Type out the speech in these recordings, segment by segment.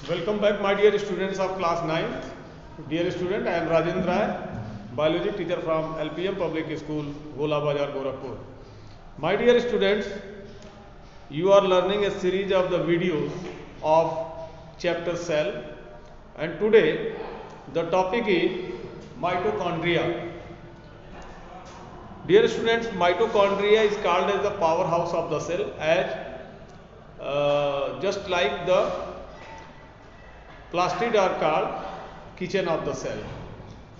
Welcome back, my dear students of class 9th. Dear student, I am Rajendra Rai, biology teacher from LPM Public School, Gola Bazar, Gorakhpur. My dear students, you are learning a series of the videos of chapter cell, and today the topic is mitochondria. Dear students, mitochondria is called as the powerhouse of the cell, as just like the plastids are called kitchen of the cell.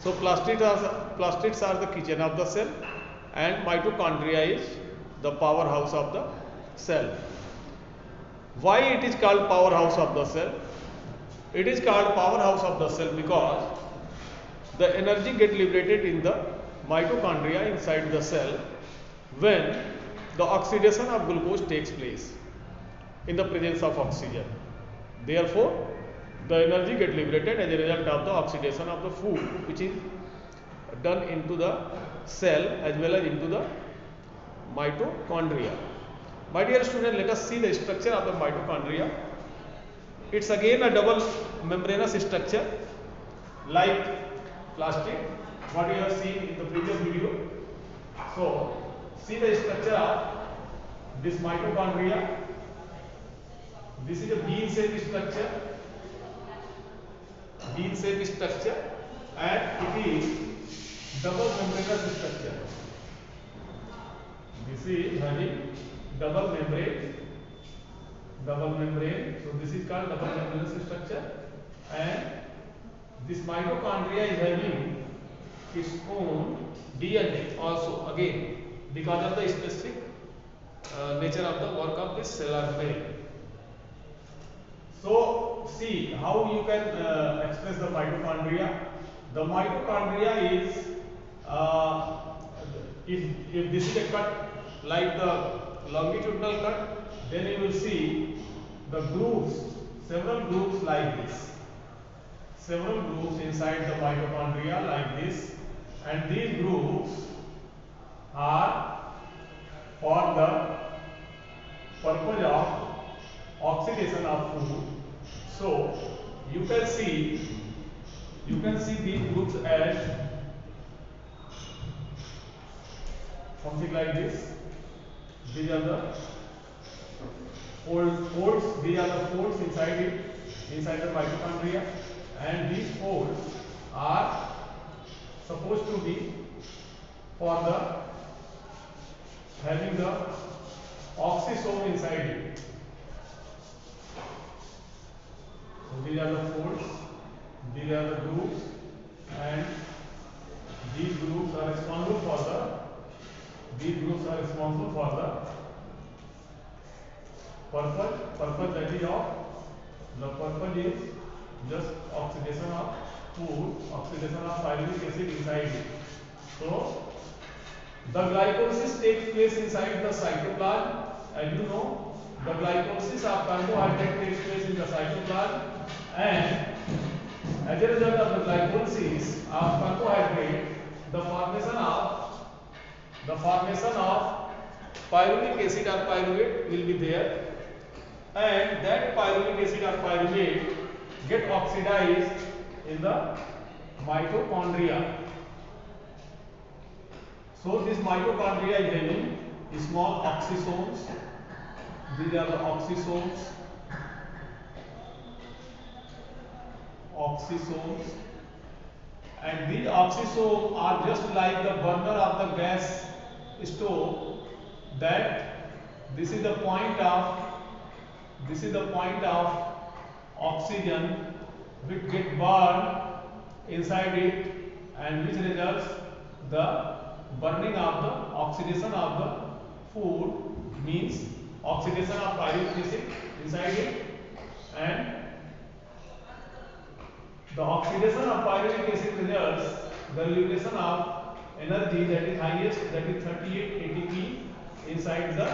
So plastids are the kitchen of the cell, and mitochondria is the powerhouse of the cell. Why it is called powerhouse of the cell? It is called powerhouse of the cell because the energy get liberated in the mitochondria inside the cell when the oxidation of glucose takes place in the presence of oxygen. Therefore, the energy get liberated as a result of the oxidation of the food which is done into the cell as well as into the mitochondria. My dear student, let us see the structure of the mitochondria. It's again a double membranous structure like plastic, what you have seen in the previous video. So, see the structure of this mitochondria. This is a bean-shaped structure. Bean-shaped structure, and it is double membranous structure. This is having double membrane. So this is called double membranous structure, and this mitochondria is having its own DNA also, again because of the specific nature of the work of this cellular membrane. So, see how you can express the mitochondria. The mitochondria is, if this is a cut like the longitudinal cut, then you will see the groups, several groups like this. Several groups inside the mitochondria like this, and these groups are for the purpose of oxidation of food. So you can see these groups as something like this. These are the folds. These are the folds inside it, inside the mitochondria, and these folds are supposed to be for the having the oxysome inside it. So these are the folds, these are the groups, and these groups are responsible for the purpose that is of the purpose is just oxidation of food, oxidation of pyruvic acid inside it. So the glycolysis takes place inside the cytoplasm. As you know, the glycolysis of carbohydrate takes place in the cytoplasm, and as a result of the glycolysis of carbohydrate, the formation of pyruvic acid or pyruvate will be there, and that pyruvic acid or pyruvate get oxidized in the mitochondria. So this mitochondria is having small oxysomes. These are the oxysomes. And these oxysomes are just like the burner of the gas stove, that this is the point of oxygen which get burned inside it, and which results the burning of the oxidation of the food, means oxidation of pyruvic acid inside it, and the oxidation of pyruvic acid results the liberation of energy that is highest, that is 38 ATP inside the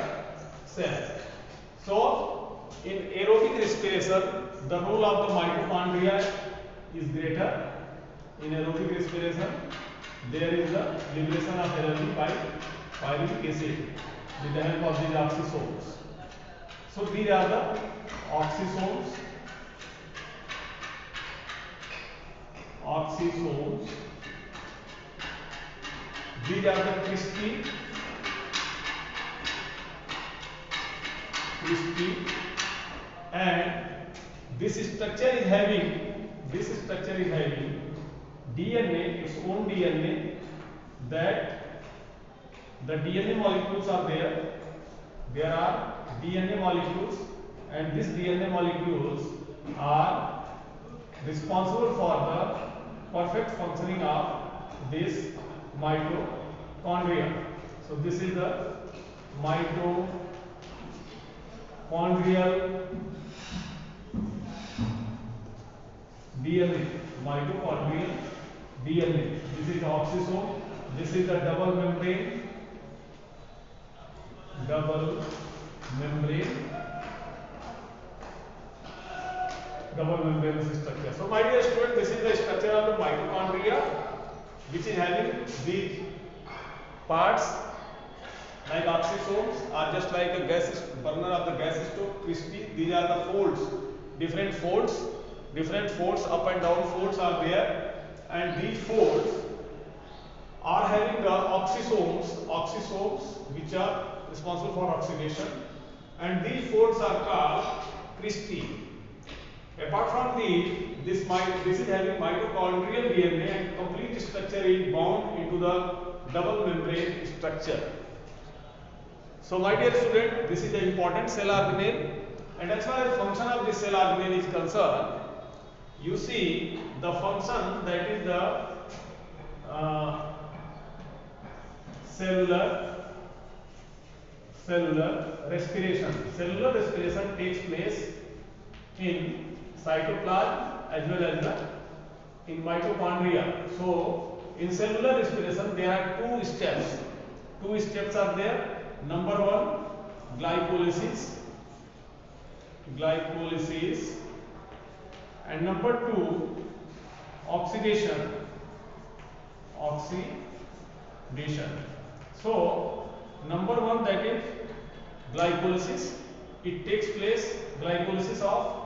cell. So in aerobic respiration, the role of the mitochondria is greater. In aerobic respiration, there is the liberation of energy by pyruvic acid with the help of these oxysomes. So these are the oxysomes. oxysomes. These are the crispy, and this structure is having DNA, its own DNA, that the DNA molecules are there. There are DNA molecules, and these DNA molecules are responsible for the perfect functioning of this mitochondria. So this is the mitochondrial DNA. Mitochondrial DNA. This is the oxysome. This is the double membrane structure. So my dear student, this is the structure of the mitochondria, which is having these parts like oxysomes are just like a gas burner of the gas stove, crispy. These are the folds, different folds, up and down folds are there, and these folds are having the oxysomes which are responsible for oxidation, and these folds are called cristae. Apart from this is having mitochondrial DNA, and complete structure is bound into the double membrane structure. So my dear student, this is the important cell organelle, and as far as function of this cell organelle is concerned, you see the function, that is the cellular respiration. Cellular respiration takes place in cytoplasm as well as in mitochondria. So in cellular respiration there are two steps. Two steps are there. Number one, glycolysis, and number two, oxidation. So number one, that is glycolysis. It takes place, glycolysis of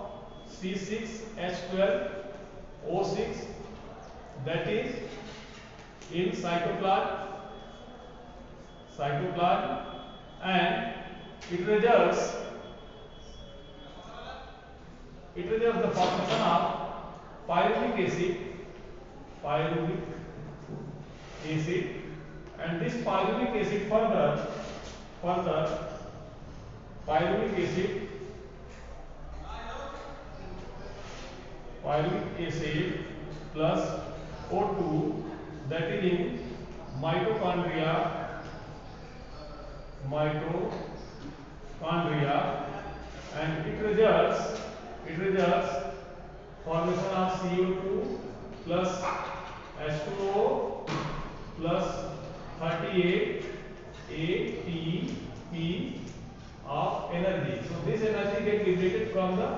C6H12O6, that is in cytoplasm, and it results the formation of pyruvic acid, and this pyruvic acid further pyruvic acid plus O2, that is in mitochondria, and it results formation of CO2 plus H2O plus 38 ATP of energy. So this energy gets liberated from the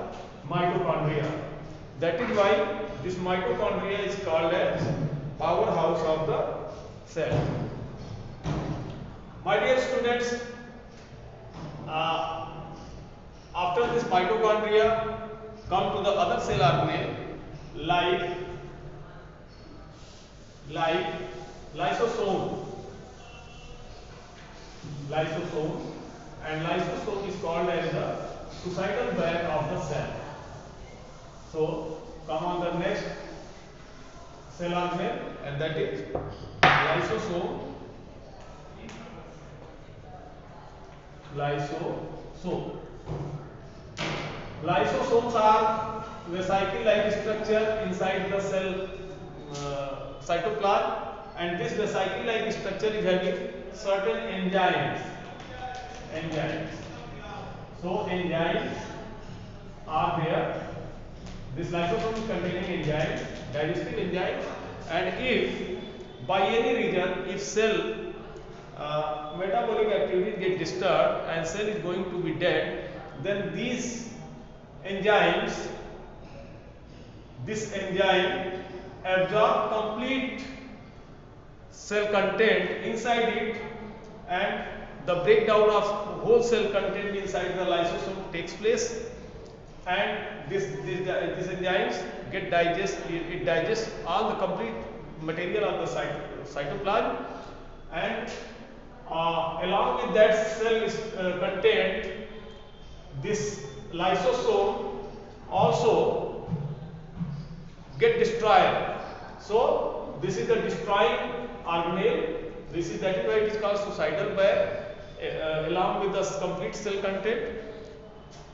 mitochondria. That is why this mitochondria is called as powerhouse of the cell. My dear students, after this mitochondria, come to the other cell organelle like lysosome, and lysosome is called as the suicidal bag of the cell. So come on the next cell organelle, and that is lysosome. Lysosomes are vesicle-like structure inside the cell cytoplasm, and this vesicle-like structure is having certain enzymes. So enzymes are there. This lysosome is containing enzymes, digestive enzymes, and if by any reason, if cell metabolic activities get disturbed and cell is going to be dead, then this enzyme absorb complete cell content inside it, and the breakdown of whole cell content inside the lysosome takes place. and this enzymes get it digests all the complete material of the cytoplasm, and along with that cell is content, this lysosome also get destroyed. So this is the destroying organelle. This is, that is why it is called suicidal where along with the complete cell content,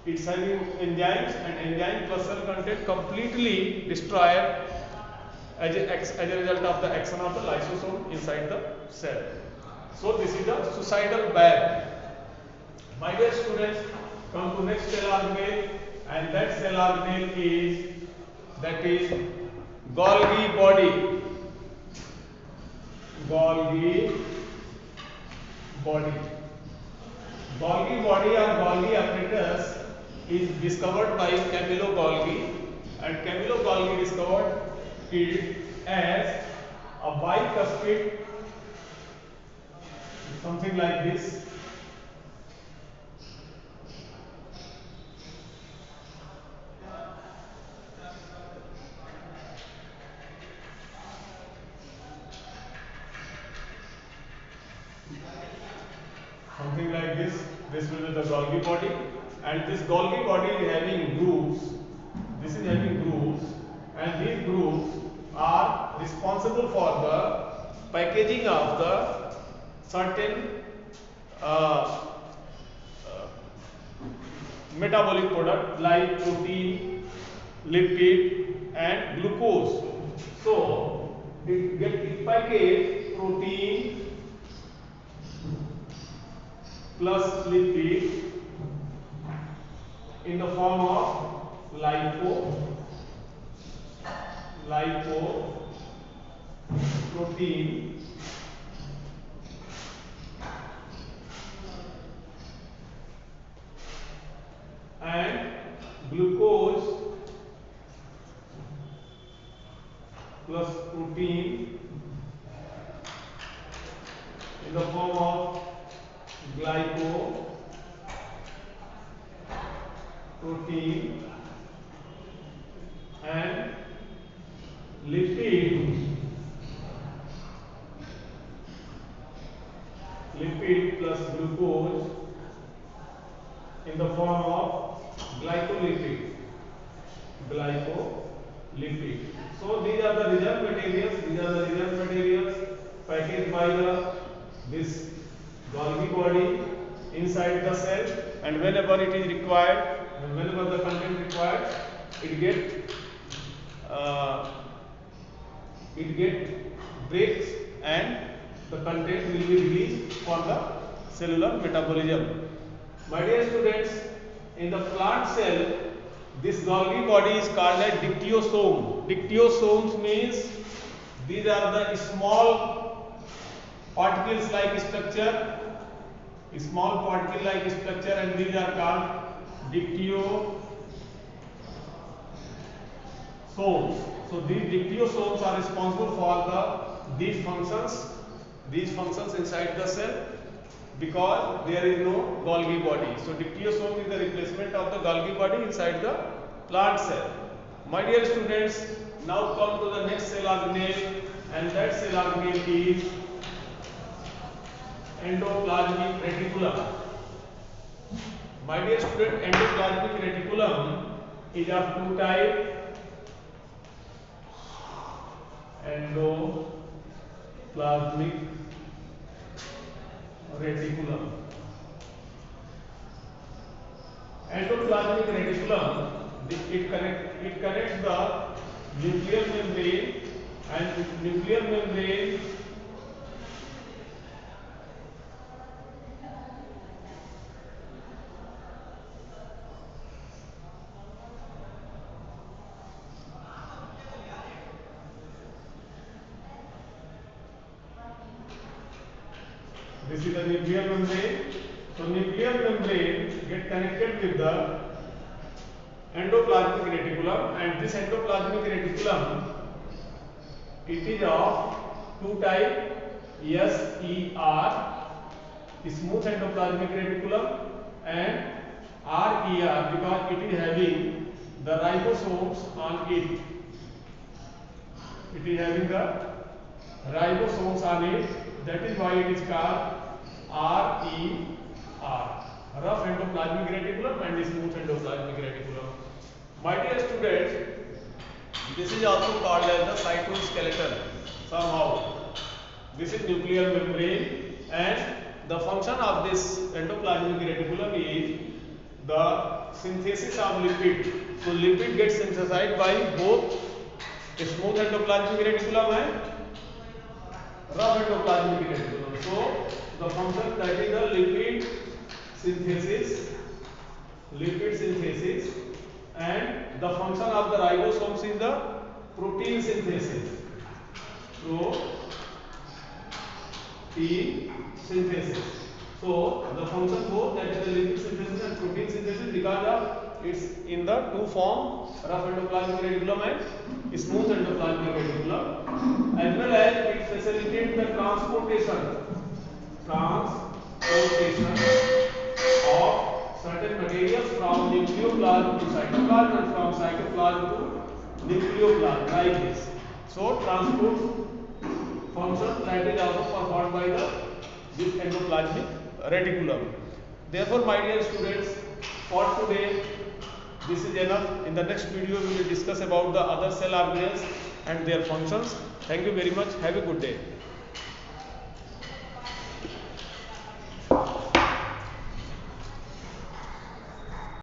it's having enzymes, and enzyme plus cell content completely destroyed as a result of the action of the lysosome inside the cell. So this is the suicidal bag. My dear students, come to next cell organelle, and that cell organelle is Golgi body. Golgi body. Golgi body or Golgi apparatus is discovered by Camillo Golgi, and Camillo Golgi discovered it as a bicuspid, something like this. Something like this. This will be the Golgi body, and this Golgi body is having grooves. This is having grooves, and these grooves are responsible for the packaging of the certain metabolic product like protein, lipid, and glucose. So it package protein plus lipid in the form of lipoprotein and glucose plus protein in the form of glycoprotein and lipid plus glucose in the form of glycolipid. So these are the reserve materials packaged by this Golgi body inside the cell, and whenever it is required, whenever the content required, it get breaks, and the content will be released for the cellular metabolism. My dear students, in the plant cell, this Golgi body is called as dictyosome. Dictyosomes means these are the small particles like structure, and these are called dictyosomes. So these dictyosomes are responsible for these functions inside the cell, because there is no Golgi body. So dictyosome is the replacement of the Golgi body inside the plant cell. My dear students, now come to the next cell organelle, and that cell organelle is endoplasmic reticulum. My dear student, endoplasmic reticulum is of two types. Endoplasmic reticulum. Endoplasmic reticulum, it connects the nuclear membrane, and nuclear membrane this is the nuclear membrane. So nuclear membrane get connected with the endoplasmic reticulum, and this endoplasmic reticulum, it is of two type, SER, smooth endoplasmic reticulum, and RER because it is having the ribosomes on it. It is having the ribosomes on it. That is why it is called RER. Rough endoplasmic reticulum and smooth endoplasmic reticulum. My dear students, this is also called as the cytoskeleton somehow. This is nuclear membrane, and the function of this endoplasmic reticulum is the synthesis of lipid. So lipid gets synthesized by both smooth endoplasmic reticulum and rough endoplasmic reticulum. So the function, that is the lipid synthesis, and the function of the ribosomes is the protein synthesis. Protein synthesis. So the function both, that is the lipid synthesis and protein synthesis, because of it's in the two form, rough endoplasmic reticulum and smooth endoplasmic reticulum, as well as it facilitates the transportation of certain materials from nucleoplasm to cytoplasm and from cytoplasm to nucleoplasm, like this. So transport function that is also performed by this endoplasmic reticulum. Therefore, my dear students, for today this is enough. In the next video we will discuss about the other cell organelles and their functions. Thank you very much. Have a good day.